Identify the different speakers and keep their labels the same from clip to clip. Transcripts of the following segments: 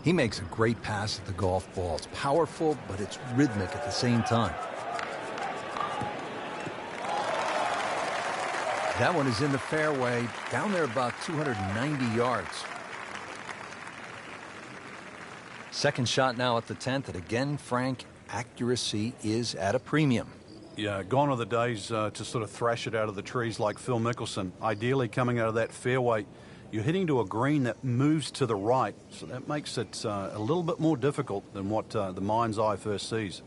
Speaker 1: He makes a great pass at the golf ball. It's powerful, but it's rhythmic at the same time. That one is in the fairway, down there about 290 yards. Second shot now at the 10th, and again, Frank, accuracy is at a premium.
Speaker 2: Yeah, gone are the days to sort of thrash it out of the trees like Phil Mickelson. Ideally, coming out of that fairway, you're hitting to a green that moves to the right, so that makes it a little bit more difficult than what the mind's eye first sees.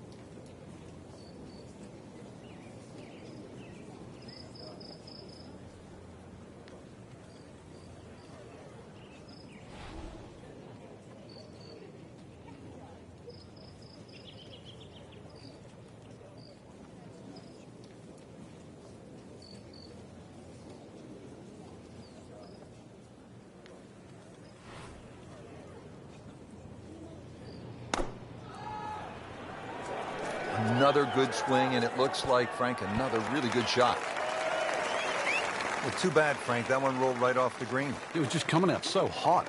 Speaker 1: Another good swing, and it looks like, Frank, another really good shot. Well, too bad, Frank. That one rolled right off the green.
Speaker 2: It was just coming out so hot.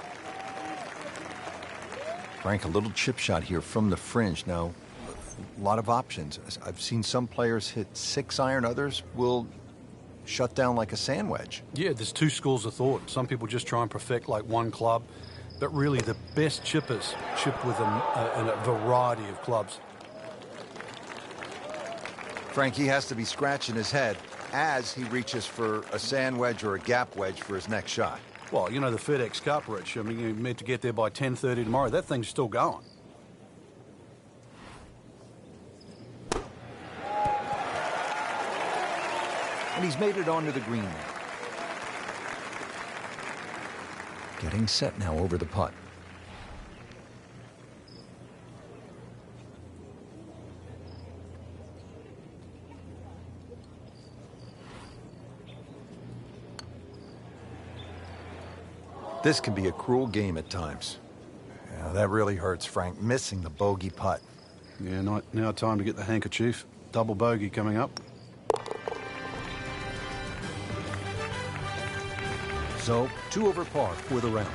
Speaker 1: Frank, a little chip shot here from the fringe. Now, a lot of options. I've seen some players hit 6-iron. Others will shut down like a sand wedge.
Speaker 2: Yeah, there's two schools of thought. Some people just try and perfect like one club, but really the best chippers chip with a variety of clubs.
Speaker 1: Frank, he has to be scratching his head as he reaches for a sand wedge or a gap wedge for his next shot.
Speaker 2: Well, you know, the FedEx Cup, Rich. I mean, you're meant to get there by 10:30 tomorrow. That thing's still going.
Speaker 1: And he's made it onto the green now. Getting set now over the putt. This can be a cruel game at times. Yeah, that really hurts, Frank, missing the bogey putt.
Speaker 2: Yeah, now time to get the handkerchief. Double bogey coming up.
Speaker 1: So, 2 over par for the round.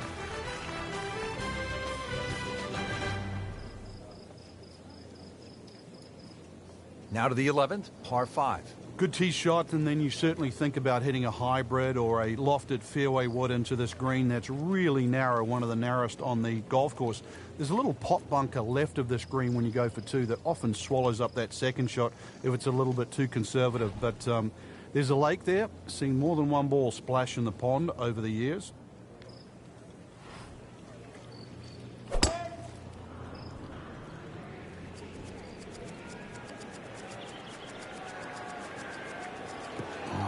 Speaker 1: Now to the 11th, par 5.
Speaker 2: Good tee shot, and then you certainly think about hitting a hybrid or a lofted fairway wood into this green that's really narrow, one of the narrowest on the golf course. There's a little pot bunker left of this green when you go for 2 that often swallows up that second shot if it's a little bit too conservative. But there's a lake there. Seen more than one ball splash in the pond over the years.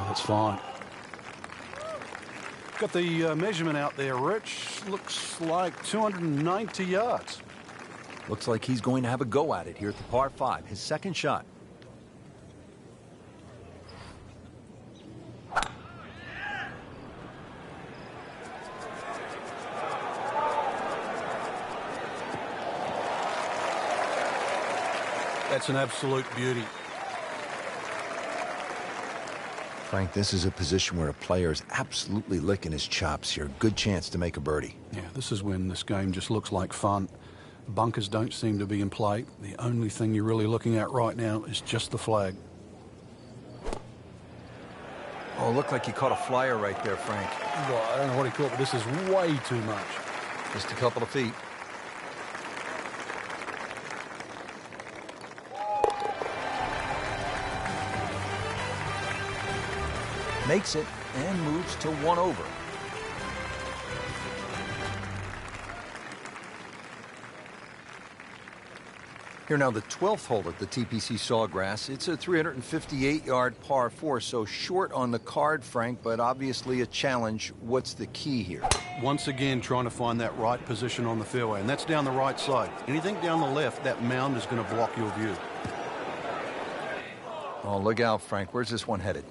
Speaker 2: That's fine. Got the measurement out there, Rich. Looks like 290 yards.
Speaker 1: Looks like he's going to have a go at it here at the par 5, his second shot.
Speaker 2: That's an absolute beauty.
Speaker 1: Frank, this is a position where a player is absolutely licking his chops here. Good chance to make a birdie.
Speaker 2: Yeah, this is when this game just looks like fun. Bunkers don't seem to be in play. The only thing you're really looking at right now is just the flag.
Speaker 1: Oh, looked like he caught a flyer right there, Frank.
Speaker 2: Well, I don't know what he caught, but this is way too much.
Speaker 1: Just a couple of feet. Makes it and moves to 1 over. Here now, the 12th hole at the TPC Sawgrass. It's a 358-yard par 4, so short on the card, Frank, but obviously a challenge. What's the key here?
Speaker 2: Once again, trying to find that right position on the fairway, and that's down the right side. Anything down the left, that mound is going to block your view.
Speaker 1: Oh, look out, Frank. Where's this one headed?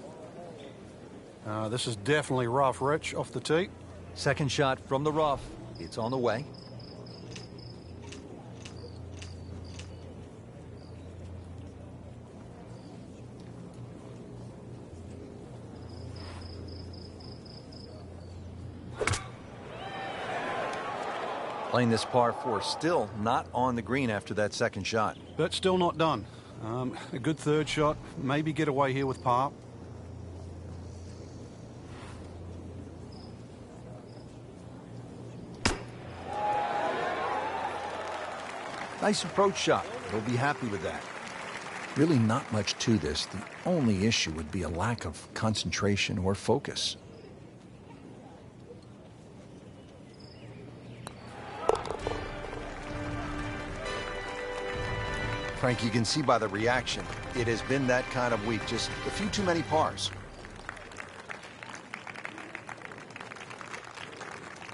Speaker 2: This is definitely rough, Rich, off the tee.
Speaker 1: Second shot from the rough. It's on the way. Playing this par 4, still not on the green after that second shot.
Speaker 2: But still not done. A good third shot. Maybe get away here with par.
Speaker 1: Nice approach shot. He'll be happy with that. Really not much to this. The only issue would be a lack of concentration or focus. Frank, you can see by the reaction, it has been that kind of week. Just a few too many pars.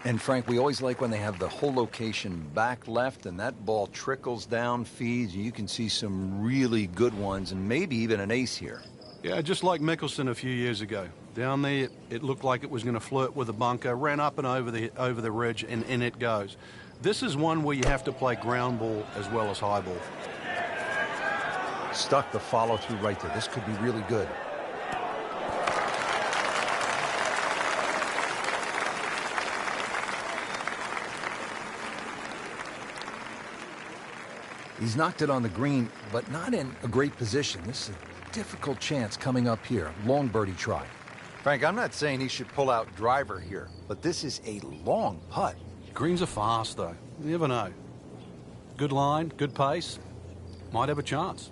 Speaker 1: And Frank, we always like when they have the whole location back left and that ball trickles down, feeds, and you can see some really good ones and maybe even an ace here.
Speaker 2: Yeah, just like Mickelson a few years ago. Down there, it looked like it was going to flirt with the bunker, ran up and over the ridge, and in it goes. This is one where you have to play ground ball as well as high ball.
Speaker 1: Stuck the follow through right there. This could be really good. He's knocked it on the green, but not in a great position. This is a difficult chance coming up here. Long birdie try. Frank, I'm not saying he should pull out driver here, but this is a long putt.
Speaker 2: Greens are fast, though. You never know. Good line, good pace. Might have a chance.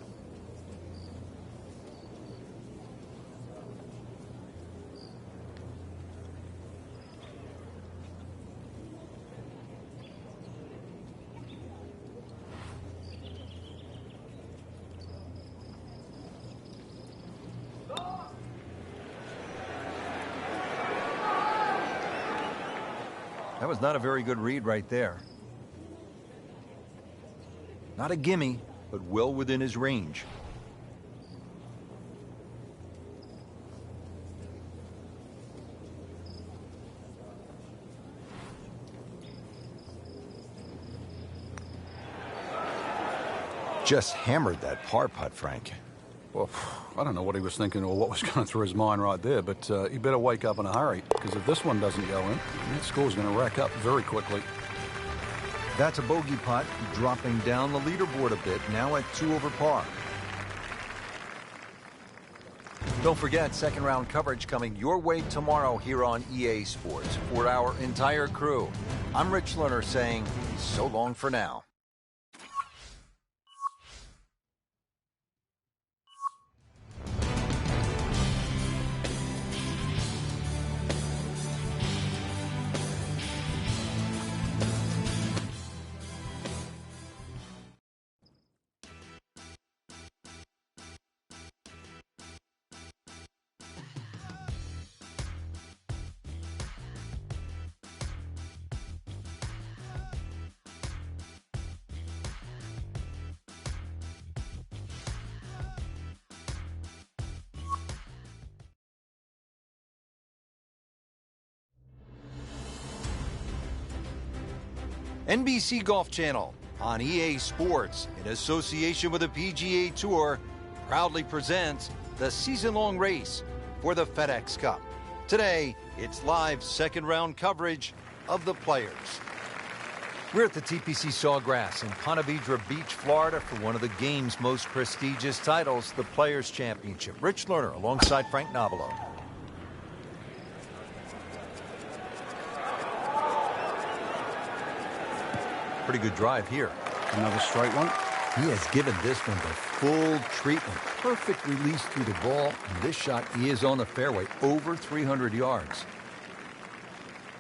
Speaker 1: That was not a very good read right there. Not a gimme, but well within his range. Just hammered that par putt, Frank.
Speaker 2: Well, I don't know what he was thinking or what was going through his mind right there, but he better wake up in a hurry, because if this one doesn't go in, that score's going to rack up very quickly.
Speaker 1: That's a bogey putt, dropping down the leaderboard a bit, now at 2 over par. Don't forget, second round coverage coming your way tomorrow here on EA Sports for our entire crew. I'm Rich Lerner saying so long for now. NBC Golf Channel on EA Sports, in association with the PGA Tour, proudly presents the season-long race for the FedEx Cup. Today, it's live second-round coverage of the Players. We're at the TPC Sawgrass in Ponte Vedra Beach, Florida, for one of the game's most prestigious titles, the Players Championship. Rich Lerner alongside Frank Nobilo. Pretty good drive here.
Speaker 2: Another straight one.
Speaker 1: He has given this one the full treatment. Perfect release through the ball. And this shot, he is on the fairway, over 300 yards.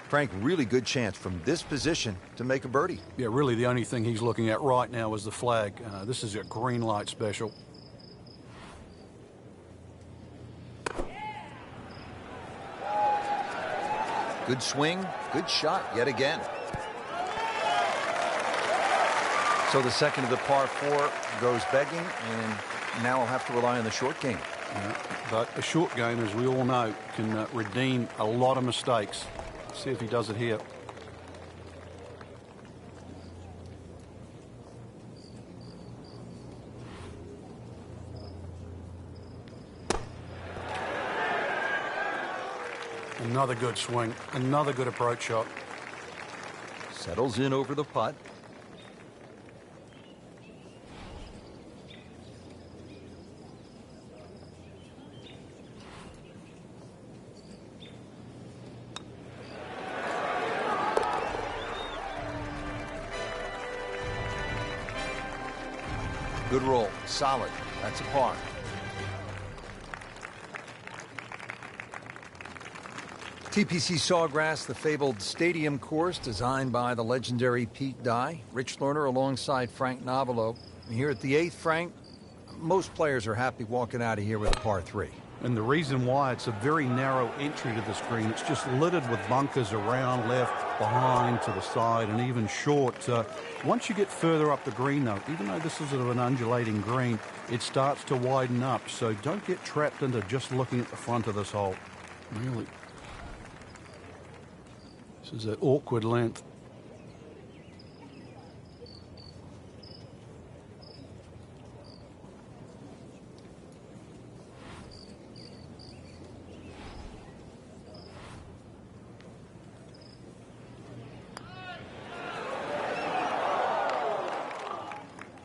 Speaker 1: Frank, really good chance from this position to make a birdie.
Speaker 2: Yeah, really the only thing he's looking at right now is the flag. This is a green light special.
Speaker 1: Good swing, good shot yet again. So the second of the par 4 goes begging, and now he'll have to rely on the short game.
Speaker 2: Yeah, but a short game, as we all know, can redeem a lot of mistakes. See if he does it here. Another good swing, another good approach shot.
Speaker 1: Settles in over the putt. Good roll. Solid. That's a par. TPC Sawgrass, the fabled stadium course designed by the legendary Pete Dye. Rich Lerner alongside Frank Navalo. And here at the 8th, Frank, most players are happy walking out of here with a par 3.
Speaker 2: And the reason why, it's a very narrow entry to this green. It's just littered with bunkers around, left, behind, to the side, and even short. Once you get further up the green, though, even though this is sort of an undulating green, it starts to widen up. So don't get trapped into just looking at the front of this hole. Really. This is an awkward length.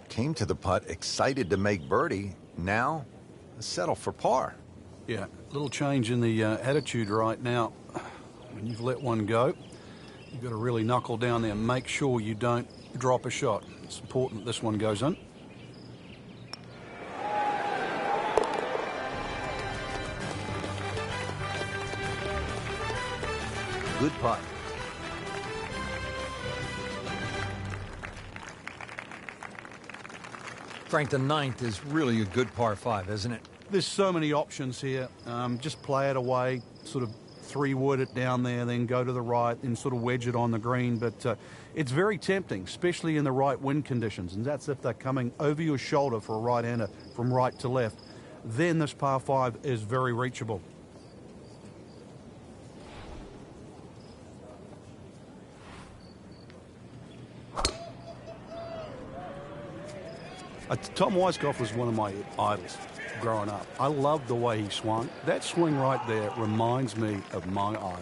Speaker 1: Came to the putt, excited to make birdie. Now, settle for par.
Speaker 2: Yeah, little change in the attitude right now. When you've let one go, you've got to really knuckle down there and make sure you don't drop a shot. It's important this one goes in.
Speaker 1: Good putt. Frank, the 9th is really a good par 5, isn't it?
Speaker 2: There's so many options here. Just play it away, sort of 3-wood it down there, then go to the right, then sort of wedge it on the green. But it's very tempting, especially in the right wind conditions. And that's if they're coming over your shoulder for a right-hander from right to left. Then this par 5 is very reachable. Tom Weiskopf was one of my idols growing up. I loved the way he swung. That swing right there reminds me of my idol.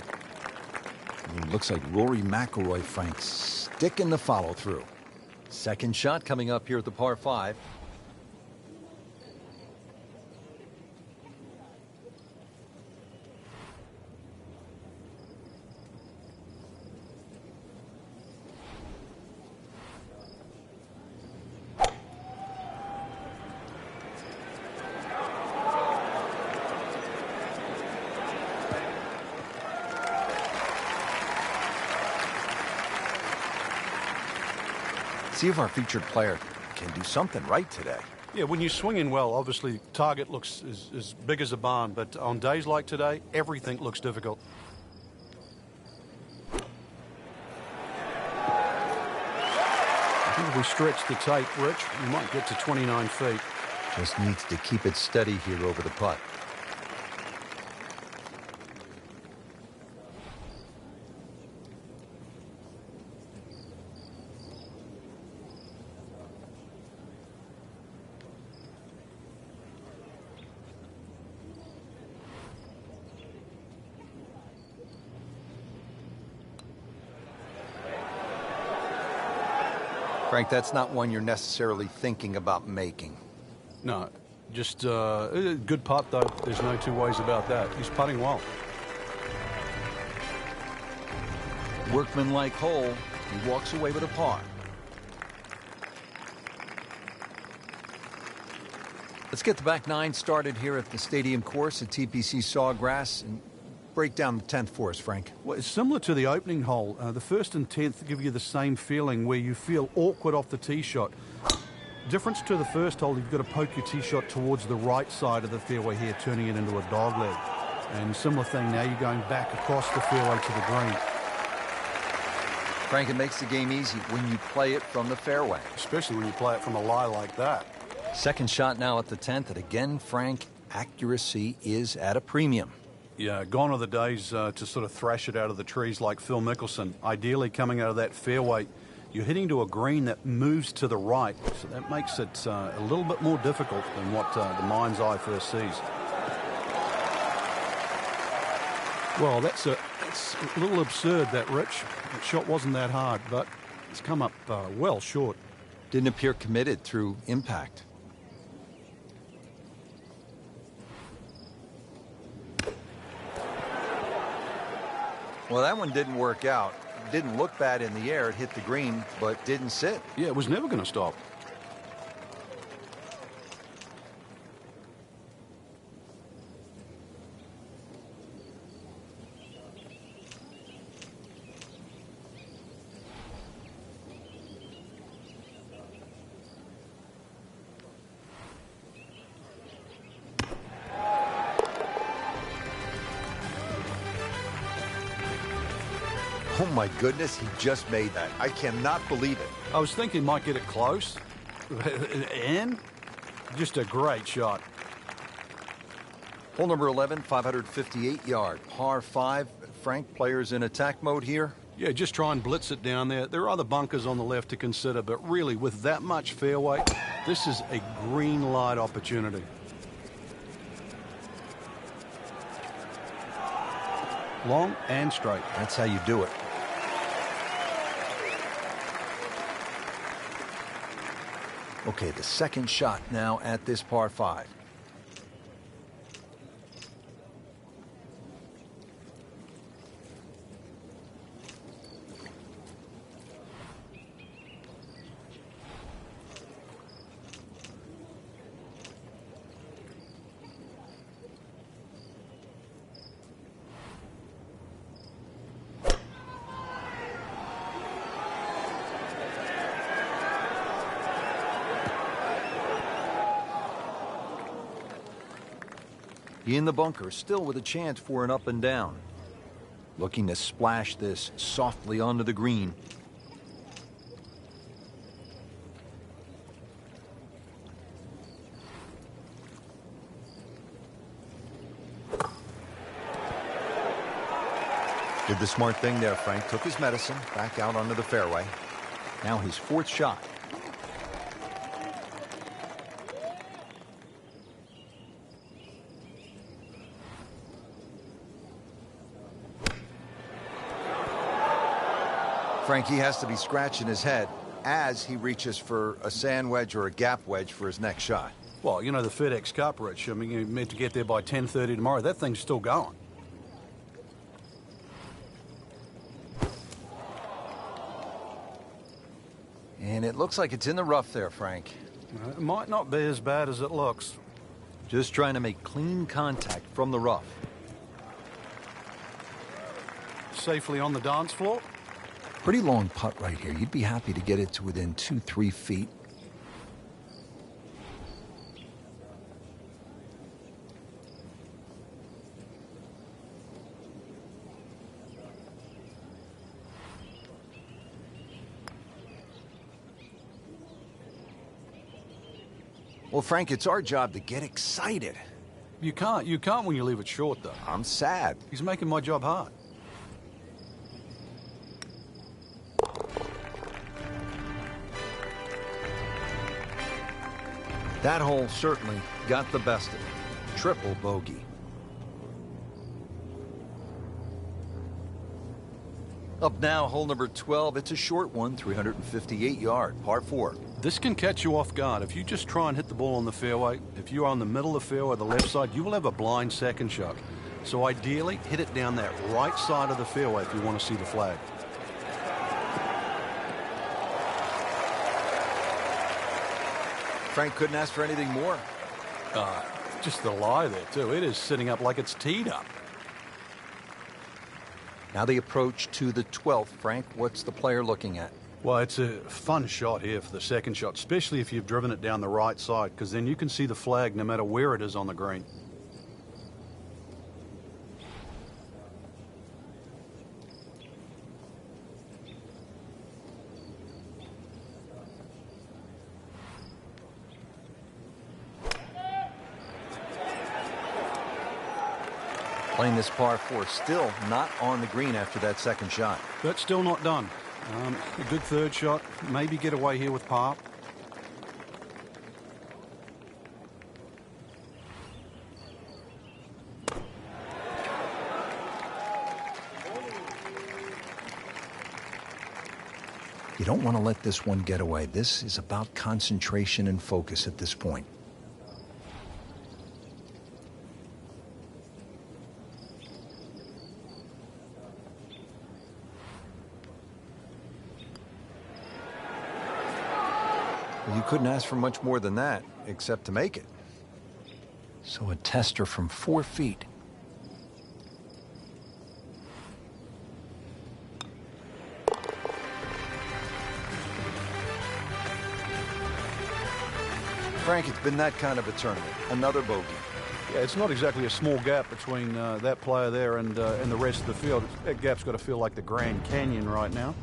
Speaker 1: Looks like Rory McIlroy, Frank, sticking the follow-through. Second shot coming up here at the par 5. See if our featured player can do something right today.
Speaker 2: Yeah, when you're swinging well, obviously target looks as big as a barn, but on days like today, everything looks difficult. I think if we stretch the tape, Rich, we might get to 29 feet.
Speaker 1: Just needs to keep it steady here over the putt. Frank, that's not one you're necessarily thinking about making.
Speaker 2: No, just a good putt, though. There's no two ways about that. He's putting well.
Speaker 1: Workman-like hole. He walks away with a par. Let's get the back 9 started here at the stadium course at TPC Sawgrass and break down the 10th for us, Frank.
Speaker 2: Well, it's similar to the opening hole. The 1st and 10th give you the same feeling where you feel awkward off the tee shot. Difference to the first hole, you've got to poke your tee shot towards the right side of the fairway here, turning it into a dogleg. And similar thing, now you're going back across the fairway to the green.
Speaker 1: Frank, it makes the game easy when you play it from the fairway.
Speaker 2: Especially when you play it from a lie like that.
Speaker 1: Second shot now at the 10th, and again, Frank, accuracy is at a premium.
Speaker 2: Yeah, gone are the days to sort of thrash it out of the trees like Phil Mickelson. Ideally, coming out of that fairway, you're hitting to a green that moves to the right, so that makes it a little bit more difficult than what the mind's eye first sees. Well, that's a little absurd, that, Rich. That shot wasn't that hard, but it's come up well short.
Speaker 1: Didn't appear committed through impact. Well, that one didn't work out. Didn't look bad in the air. It hit the green, but didn't sit.
Speaker 2: Yeah, it was never going to stop.
Speaker 1: Oh my goodness, he just made that. I cannot believe it.
Speaker 2: I was thinking he might get it close. And just a great shot.
Speaker 1: Hole number 11, 558 yard, par 5. Frank, players in attack mode here.
Speaker 2: Yeah, just try and blitz it down there. There are other bunkers on the left to consider, but really, with that much fairway, this is a green light opportunity. Long and straight.
Speaker 1: That's how you do it. Okay, the second shot now at this par 5. In the bunker, still with a chance for an up and down. Looking to splash this softly onto the green. Did the smart thing there, Frank. Took his medicine, back out onto the fairway. Now his fourth shot. Frankie has to be scratching his head as he reaches for a sand wedge or a gap wedge for his next shot.
Speaker 2: Well, you know, the FedEx Cup, Rich. I mean, you're meant to get there by 10:30 tomorrow. That thing's still going.
Speaker 1: And it looks like it's in the rough there, Frank.
Speaker 2: It might not be as bad as it looks.
Speaker 1: Just trying to make clean contact from the rough.
Speaker 2: Safely on the dance floor.
Speaker 1: Pretty long putt right here. You'd be happy to get it to within 2-3 feet. Well, Frank, it's our job to get excited.
Speaker 2: You can't when you leave it short, though.
Speaker 1: I'm sad.
Speaker 2: He's making my job hard.
Speaker 1: That hole certainly got the best of it. Triple bogey. Up now, hole number 12. It's a short one, 358 yard, par 4.
Speaker 2: This can catch you off guard. If you just try and hit the ball on the fairway, if you're on the middle of the fairway, the left side, you will have a blind second shot. So ideally, hit it down that right side of the fairway if you want to see the flag.
Speaker 1: Frank couldn't ask for anything more.
Speaker 2: Just the lie there, too. It is sitting up like it's teed up.
Speaker 1: Now the approach to the 12th. Frank, what's the player looking at?
Speaker 2: Well, it's a fun shot here for the second shot, especially if you've driven it down the right side, because then you can see the flag no matter where it is on the green.
Speaker 1: Playing this par 4, still not on the green after that second shot.
Speaker 2: But still not done. A good third shot. Maybe get away here with par.
Speaker 1: You don't want to let this one get away. This is about concentration and focus at this point. Well, you couldn't ask for much more than that, except to make it. So a tester from 4 feet. Frank, it's been that kind of a tournament. Another bogey.
Speaker 2: Yeah, it's not exactly a small gap between that player there and the rest of the field. That gap's got to feel like the Grand Canyon right now.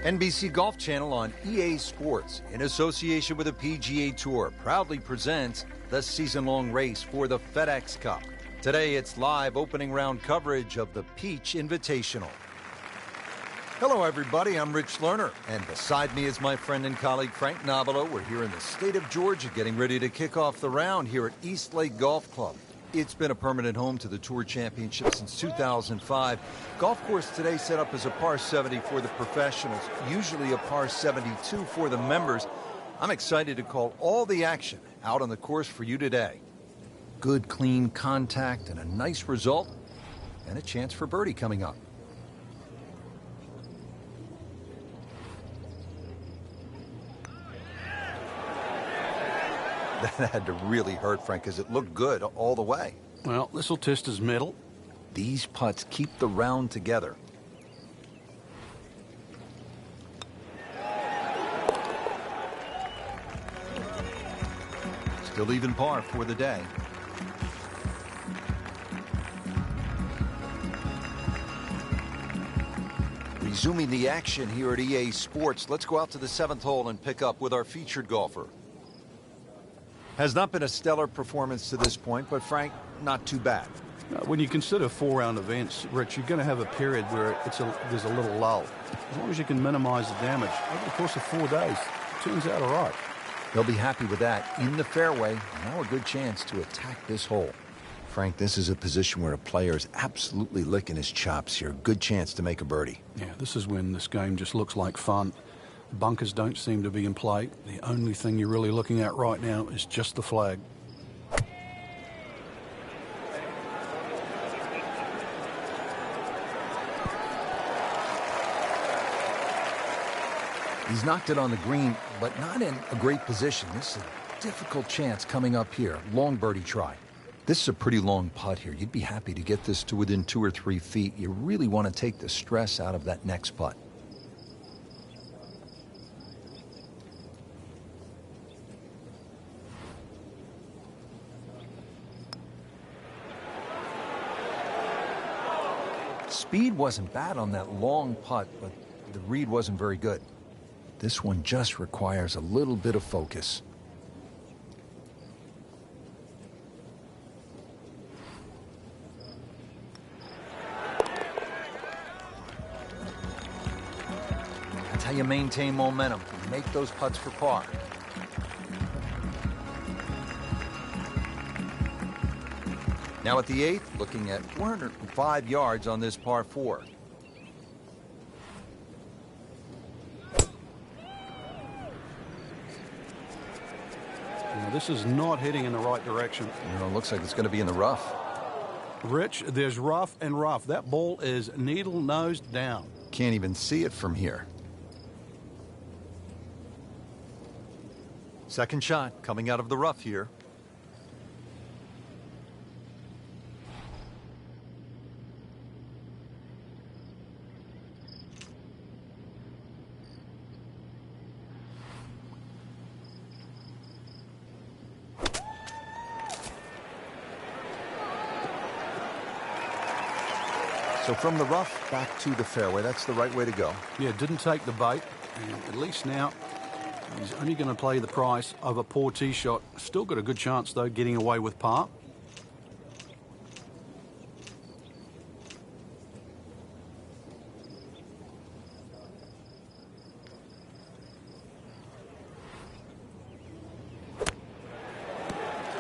Speaker 1: NBC Golf Channel on EA Sports, in association with the PGA Tour, proudly presents the season-long race for the FedEx Cup. Today, it's live opening round coverage of the Peach Invitational. Hello, everybody. I'm Rich Lerner, and beside me is my friend and colleague Frank Nobilo. We're here in the state of Georgia getting ready to kick off the round here at East Lake Golf Club. It's been a permanent home to the Tour Championship since 2005. Golf course today set up as a par 70 for the professionals, usually a par 72 for the members. I'm excited to call all the action out on the course for you today. Good, clean contact and a nice result, and a chance for birdie coming up. That had to really hurt, Frank, because it looked good all the way.
Speaker 2: Well, this will test his mettle.
Speaker 1: These putts keep the round together. Still even par for the day. Resuming the action here at EA Sports, let's go out to the 7th hole and pick up with our featured golfer. Has not been a stellar performance to this point, but Frank, not too bad.
Speaker 2: When you consider 4-round events, Rich, you're going to have a period where there's a little lull. As long as you can minimize the damage over the course of 4 days, it turns out all right.
Speaker 1: They'll be happy with that. In the fairway, now a good chance to attack this hole. Frank, this is a position where a player is absolutely licking his chops here. Good chance to make a birdie.
Speaker 2: Yeah, this is when this game just looks like fun. Bunkers don't seem to be in play. The only thing you're really looking at right now is just the flag.
Speaker 1: He's knocked it on the green, but not in a great position. This is a difficult chance coming up here. Long birdie try. This is a pretty long putt here. You'd be happy to get this to within 2 or 3 feet. You really want to take the stress out of that next putt. Speed wasn't bad on that long putt, but the read wasn't very good. This one just requires a little bit of focus. That's how you maintain momentum. Make those putts for par. Now at the 8th, looking at 405 yards on this par 4.
Speaker 2: Now, this is not heading in the right direction.
Speaker 1: You know, it looks like it's going to be in the rough.
Speaker 2: Rich, there's rough and rough. That ball is needle-nosed down.
Speaker 1: Can't even see it from here. Second shot coming out of the rough here. So from the rough back to the fairway, that's the right way to go.
Speaker 2: Yeah, didn't take the bait, and at least now he's only going to play the price of a poor tee shot. Still got a good chance, though, getting away with par.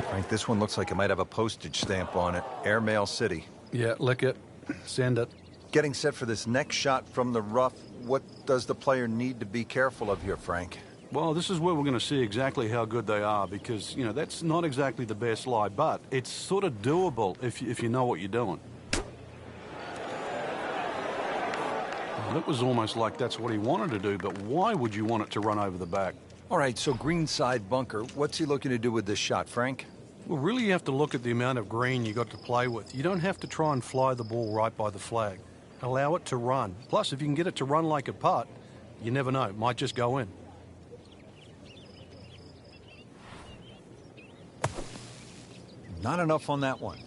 Speaker 1: Frank, this one looks like it might have a postage stamp on it. Airmail City.
Speaker 2: Yeah, lick it. Send it.
Speaker 1: Getting set for this next shot from the rough, what does the player need to be careful of here, Frank?
Speaker 2: Well, this is where we're going to see exactly how good they are because, you know, that's not exactly the best lie, but it's sort of doable if you know what you're doing. Well, it was almost like that's what he wanted to do, but why would you want it to run over the back?
Speaker 1: All right, so greenside bunker. What's he looking to do with this shot, Frank?
Speaker 2: Well, really you have to look at the amount of green you got to play with. You don't have to try and fly the ball right by the flag. Allow it to run. Plus, if you can get it to run like a putt, you never know. It might just go in.
Speaker 1: Not enough on that one.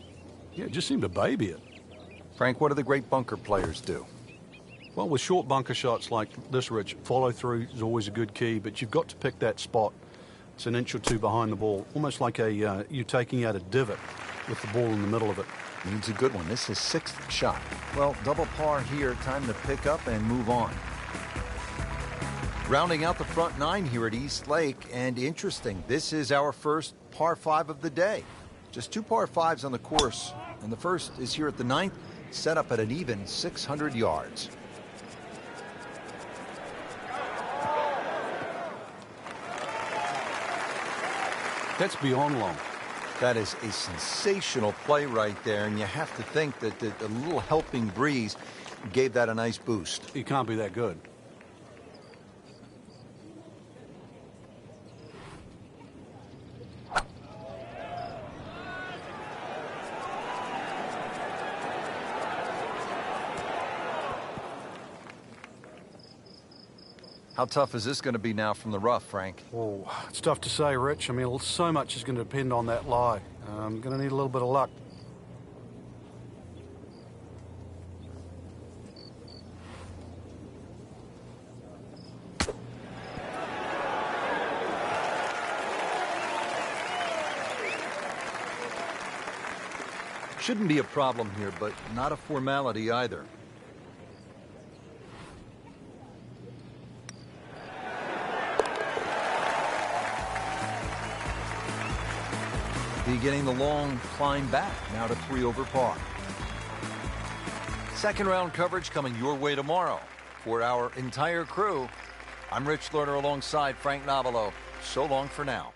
Speaker 2: Yeah, it just seemed to baby it.
Speaker 1: Frank, what do the great bunker players do?
Speaker 2: Well, with short bunker shots like this, Rich, follow through is always a good key, but you've got to pick that spot. It's an inch or two behind the ball, almost like you taking out a divot with the ball in the middle of it.
Speaker 1: Needs a good one. This is 6th shot. Well, double par here. Time to pick up and move on. Rounding out the front 9 here at East Lake, and interesting, this is our first par 5 of the day. Just 2 par 5s on the course, and the first is here at the 9th, set up at an even 600 yards.
Speaker 2: That's beyond long.
Speaker 1: That is a sensational play right there, and you have to think that a little helping breeze gave that a nice boost.
Speaker 2: He can't be that good.
Speaker 1: How tough is this going to be now from the rough, Frank?
Speaker 2: Oh, it's tough to say, Rich. I mean, so much is going to depend on that lie. I'm going to need a little bit of luck.
Speaker 1: Shouldn't be a problem here, but not a formality either. Beginning the long climb back, now to 3 over par. Second round coverage coming your way tomorrow. For our entire crew, I'm Rich Lerner alongside Frank Navalo. So long for now.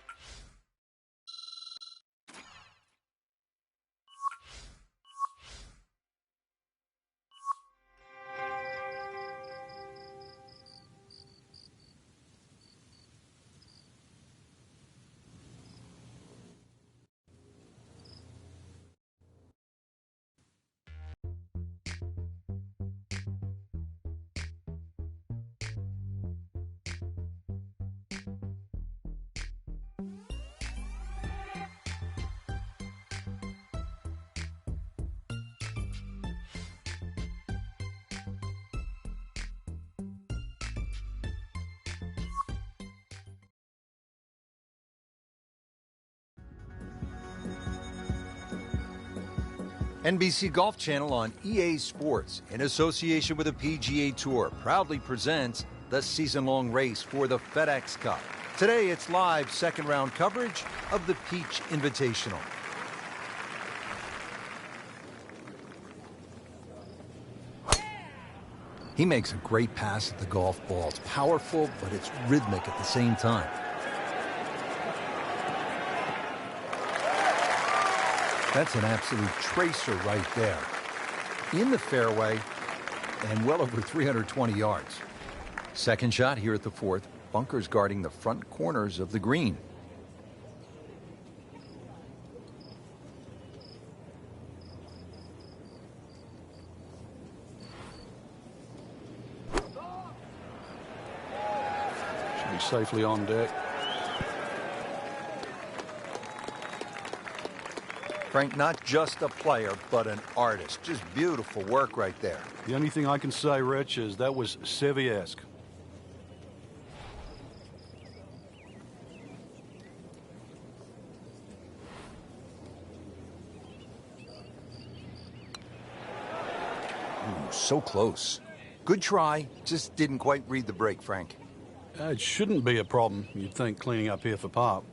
Speaker 1: NBC Golf Channel on EA Sports, in association with the PGA Tour, proudly presents the season-long race for the FedEx Cup. Today, it's live second-round coverage of the Peach Invitational. He makes a great pass at the golf ball. It's powerful, but it's rhythmic at the same time. That's an absolute tracer right there. In the fairway and well over 320 yards. Second shot here at the fourth. Bunkers guarding the front corners of the green.
Speaker 2: Should be safely on deck.
Speaker 1: Frank, not just a player, but an artist. Just beautiful work right there.
Speaker 2: The only thing I can say, Rich, is that was Seve-esque.
Speaker 1: Ooh, so close. Good try, just didn't quite read the break, Frank.
Speaker 2: It shouldn't be a problem, you'd think, cleaning up here for par.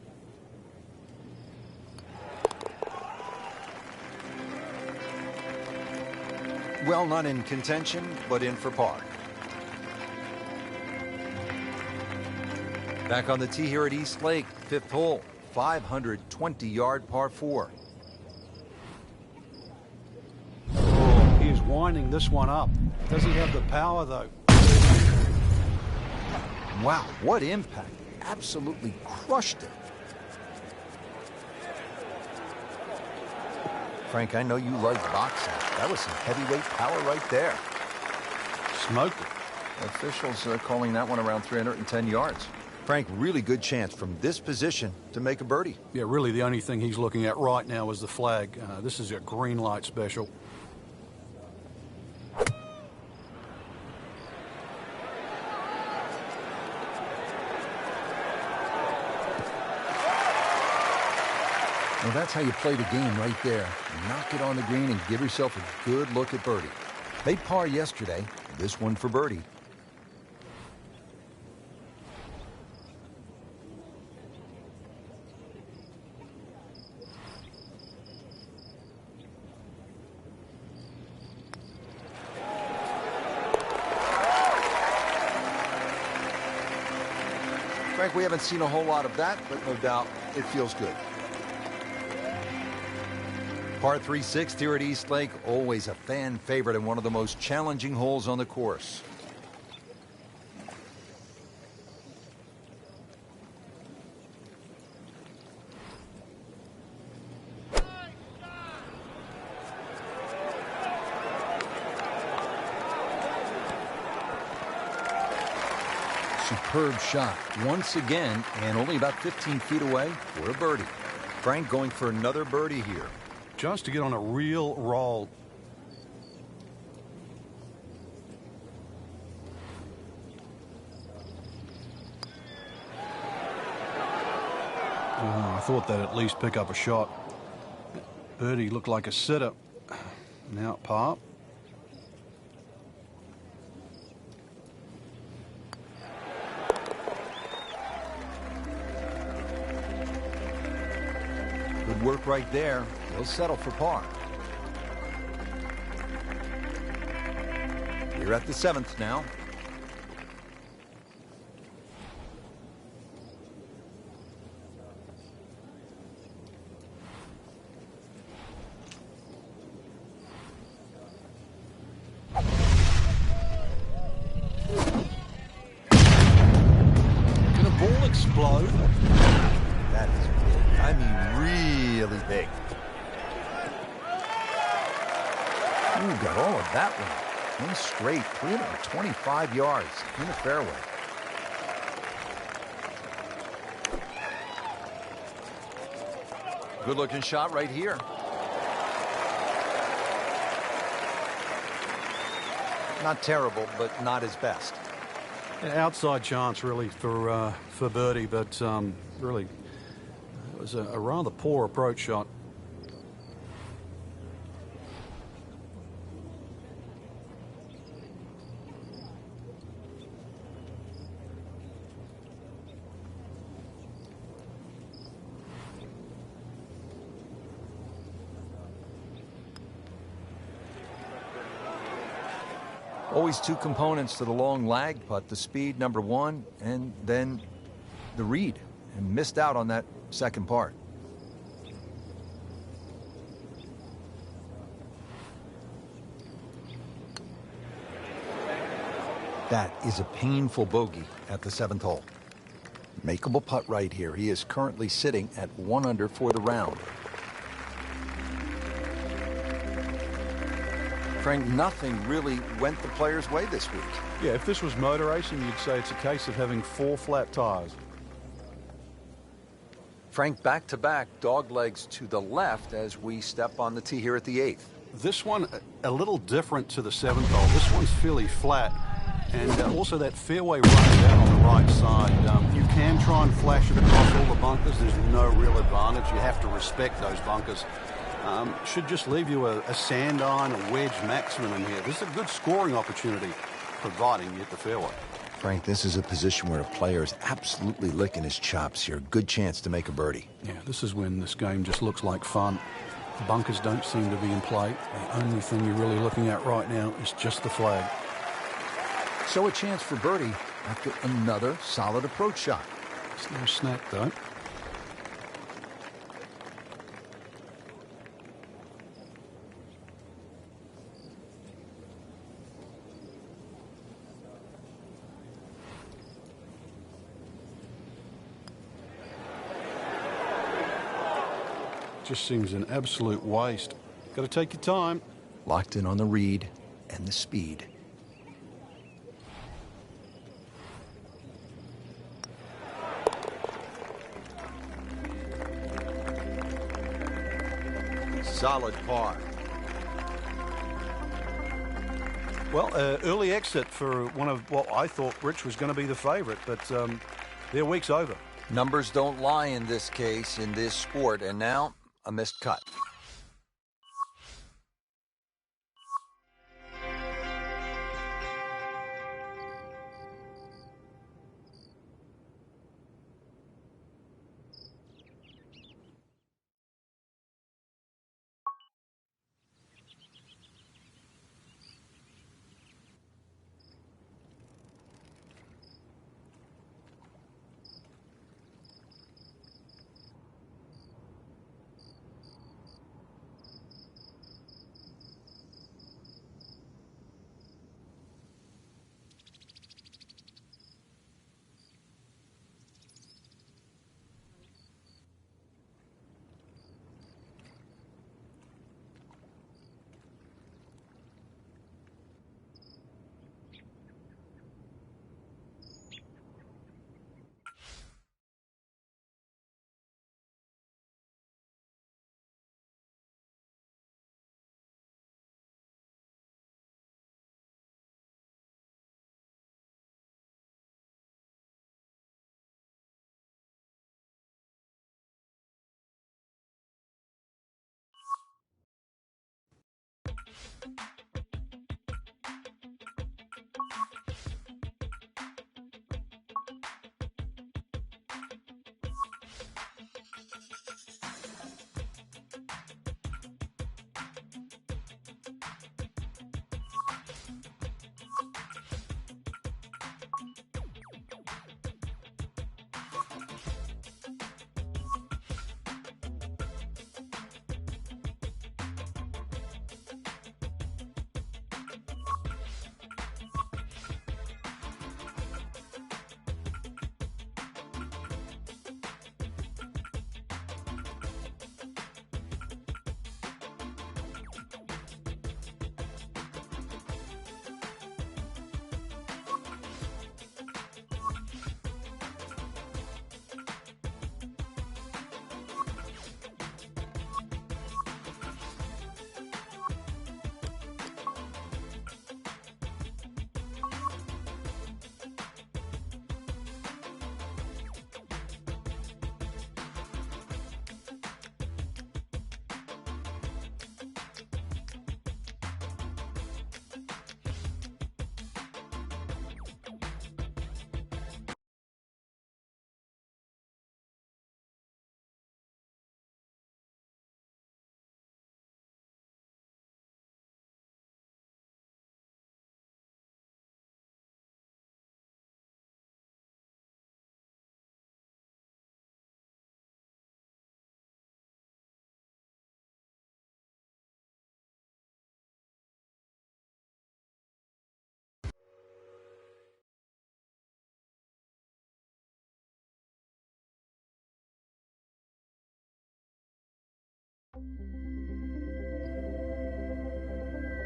Speaker 1: Well, not in contention, but in for par. Back on the tee here at East Lake, fifth hole, 520-yard par 4.
Speaker 2: Oh, he is winding this one up. Does he have the power, though?
Speaker 1: Wow, what impact. Absolutely crushed it. Frank, I know you like boxing. That was some heavyweight power right there.
Speaker 2: Smoked it.
Speaker 1: Officials are calling that one around 310 yards. Frank, really good chance from this position to make a birdie.
Speaker 2: Yeah, really the only thing he's looking at right now is the flag. This is a green light special.
Speaker 1: Well, that's how you play the game right there. Knock it on the green and give yourself a good look at birdie. Made par yesterday. This one for birdie. Frank, we haven't seen a whole lot of that, but no doubt it feels good. Par 3/6 here at East Lake, always a fan favorite and one of the most challenging holes on the course. superb shot once again, and only about 15 feet away for a birdie. Frank going for another birdie here.
Speaker 2: Just to get on a real roll. Oh, I thought they'd at least pick up a shot. Birdie looked like a sitter. Now par.
Speaker 1: Good work right there. He'll settle for par. We're at the 7th now. Can a ball explode? That is big. I mean, really big. Ooh, got all of that one. One straight, 325 yards in the fairway. Good looking shot right here. Not terrible, but not his best.
Speaker 2: Yeah, outside chance really for birdie, but really it was a rather poor approach shot.
Speaker 1: Always two components to the long lag putt, the speed, number one, and then the read, and missed out on that second part. That is a painful bogey at the 7th hole. Makeable putt right here. He is currently sitting at 1 under for the round. Frank, nothing really went the player's way this week.
Speaker 2: Yeah, if this was motor racing, you'd say it's a case of having 4 flat tires.
Speaker 1: Frank, back-to-back dog legs to the left as we step on the tee here at the 8th.
Speaker 2: This one a little different to the 7th hole. This one's fairly flat, and also that fairway runs out on the right side. You can try and flash it across all the bunkers. There's no real advantage. You have to respect those bunkers. Should just leave you a sand iron, a wedge maximum in here. This is a good scoring opportunity, providing you hit the fairway.
Speaker 1: Frank, this is a position where a player is absolutely licking his chops here. Good chance to make a birdie.
Speaker 2: Yeah, this is when this game just looks like fun. The bunkers don't seem to be in play. The only thing you're really looking at right now is just the flag.
Speaker 1: So a chance for birdie after another solid approach shot.
Speaker 2: It's no snack, though. Just seems an absolute waste. Got to take your time.
Speaker 1: Locked in on the read and the speed. Solid par.
Speaker 2: Well, early exit for one of what I thought Rich was going to be the favorite, but their week's over.
Speaker 1: Numbers don't lie in this case, in this sport, and now a missed cut.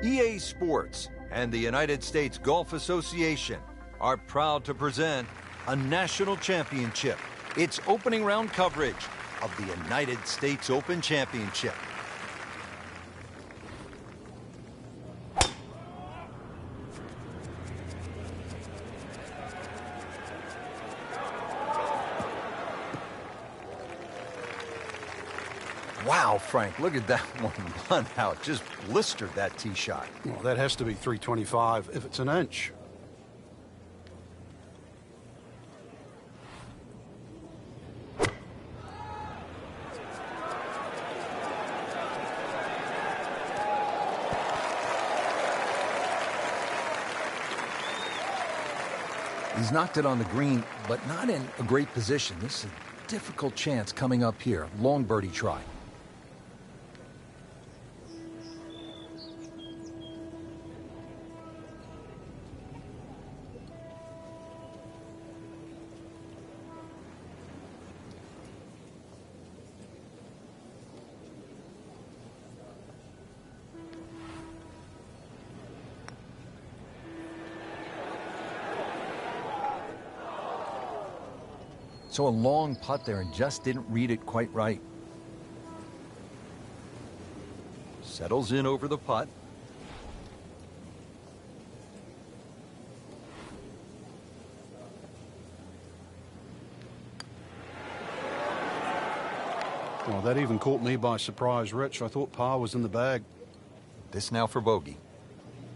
Speaker 1: EA Sports and the United States Golf Association are proud to present a national championship. It's opening round coverage of the United States Open Championship. Wow, Frank, look at that one run out. Just blistered that tee shot.
Speaker 2: Well, that has to be 325 if it's an inch.
Speaker 1: He's knocked it on the green, but not in a great position. This is a difficult chance coming up here. Long birdie try. So a long putt there and just didn't read it quite right. Settles in over the putt.
Speaker 2: Well, that even caught me by surprise, Rich. I thought par was in the bag.
Speaker 1: This now for bogey.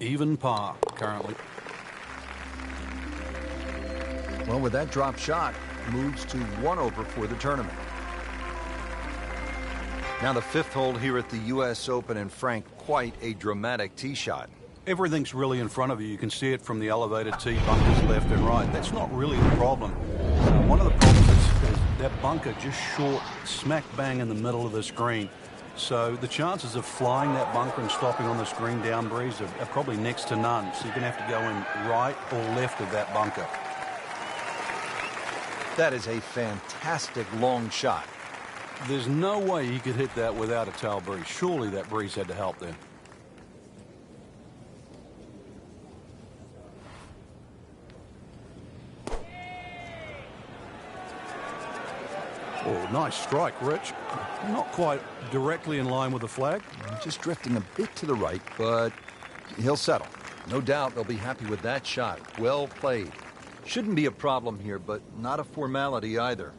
Speaker 2: Even par currently.
Speaker 1: Well, with that drop shot, moves to 1 over for the tournament. Now the 5th hole here at the U.S. Open, and Frank, quite a dramatic tee shot.
Speaker 2: Everything's really in front of you. You can see it from the elevated tee, bunkers left and right. That's not really the problem. One of the problems is that bunker just short, smack bang in the middle of this green. So the chances of flying that bunker and stopping on this green down breeze are probably next to none. So you're going to have to go in right or left of that bunker.
Speaker 1: That is a fantastic long shot.
Speaker 2: There's no way he could hit that without a tail breeze. Surely that breeze had to help then. Oh, nice strike, Rich. Not quite directly in line with the flag.
Speaker 1: Just drifting a bit to the right, but he'll settle. No doubt they'll be happy with that shot. Well played. Shouldn't be a problem here, but not a formality either.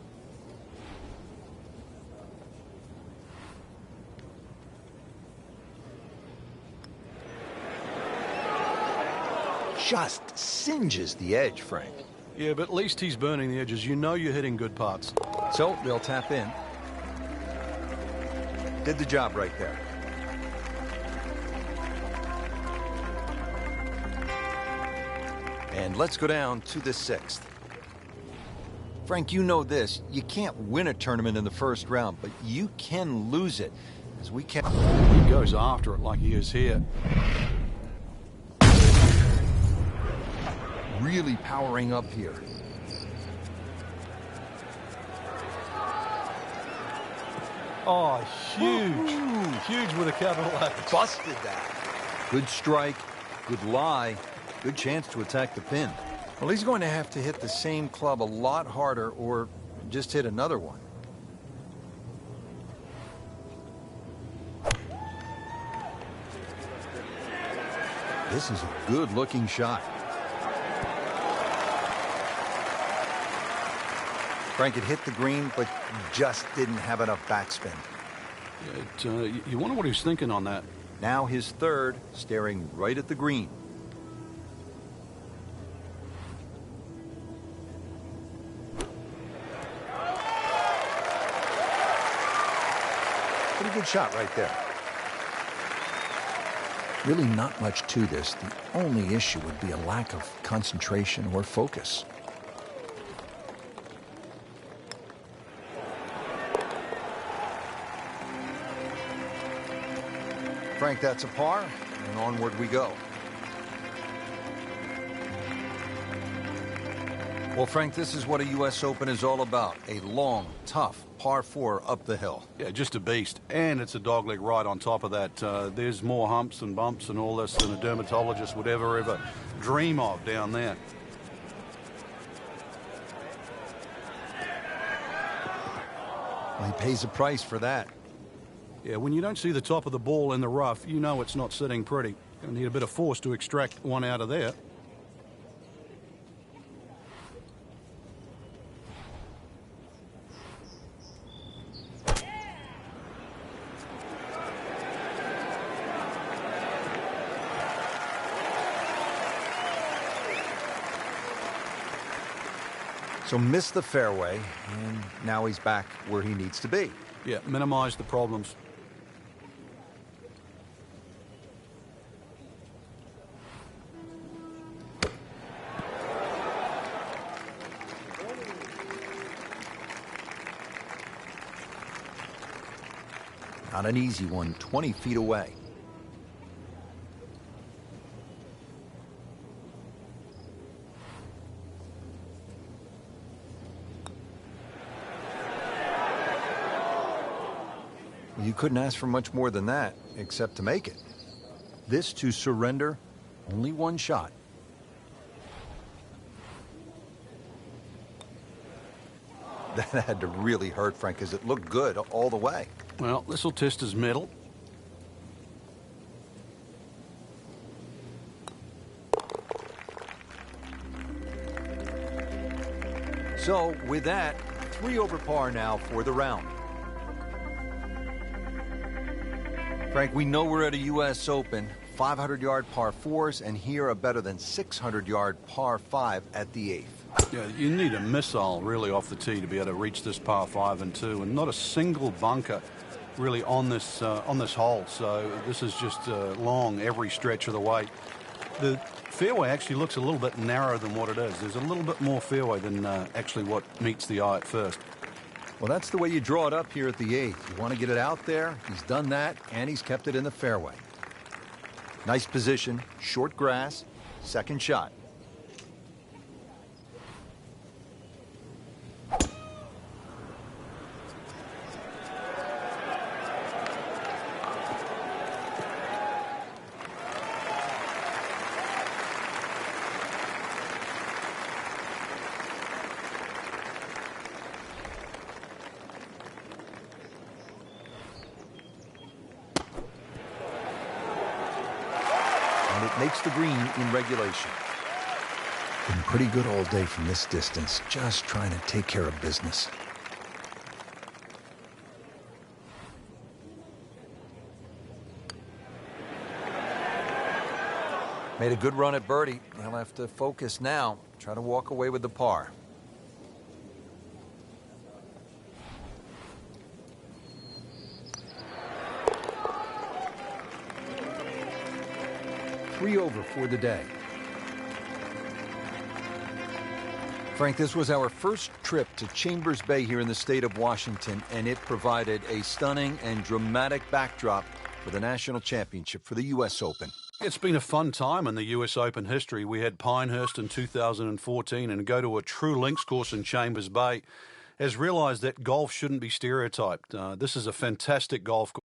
Speaker 1: just singes the edge, Frank.
Speaker 2: Yeah, but at least he's burning the edges. You know you're hitting good putts.
Speaker 1: So they'll tap in. Did the job right there. And let's go down to the 6th. Frank, you know this. You can't win a tournament in the first round, but you can lose it. As we can.
Speaker 2: He goes after it like he is here.
Speaker 1: Really powering up here.
Speaker 2: Oh, huge. Huge with a capital H.
Speaker 1: Busted that. Good strike, good lie, good chance to attack the pin. Well, he's going to have to hit the same club a lot harder or just hit another one. This is a good-looking shot. Frank had hit the green, but just didn't have enough backspin.
Speaker 2: You wonder what he was thinking on that.
Speaker 1: Now his 3rd, staring right at the green. Pretty good shot right there. Really not much to this. The only issue would be a lack of concentration or focus. Frank, that's a par, and onward we go. Well, Frank, this is what a U.S. Open is all about. A long, tough par 4 up the hill.
Speaker 2: Yeah, just a beast. And it's a dogleg ride on top of that. There's more humps and bumps and all this than a dermatologist would ever dream of down there.
Speaker 1: Well, he pays a price for that.
Speaker 2: Yeah, when you don't see the top of the ball in the rough, you know it's not sitting pretty. Going to need a bit of force to extract one out of there.
Speaker 1: So missed the fairway, and now he's back where he needs to be.
Speaker 2: Yeah, minimize the problems.
Speaker 1: Not an easy one, 20 feet away. You couldn't ask for much more than that, except to make it. This to surrender, only one shot. That had to really hurt, Frank, because it looked good all the way.
Speaker 2: Well, this will test his mettle.
Speaker 1: So, with that, 3 over par now for the round. Frank, we know we're at a U.S. Open, 500-yard par 4s, and here a better than 600-yard par 5 at the 8th.
Speaker 2: Yeah, you need a missile really off the tee to be able to reach this par 5 and 2, and not a single bunker really on this hole. So this is just long every stretch of the way. The fairway actually looks a little bit narrower than what it is. There's a little bit more fairway than actually what meets the eye at first.
Speaker 1: Well, that's the way you draw it up here at the 8th. You want to get it out there. He's done that, and he's kept it in the fairway. Nice position, short grass, second shot. Makes the green in regulation. Been pretty good all day from this distance, just trying to take care of business. Made a good run at birdie. He'll have to focus now. Try to walk away with the par. 3 over for the day. Frank, this was our first trip to Chambers Bay here in the state of Washington, and it provided a stunning and dramatic backdrop for the national championship for the U.S. Open.
Speaker 2: It's been a fun time in the U.S. Open history. We had Pinehurst in 2014, and go to a true links course in Chambers Bay has realized that golf shouldn't be stereotyped. This is a fantastic golf course.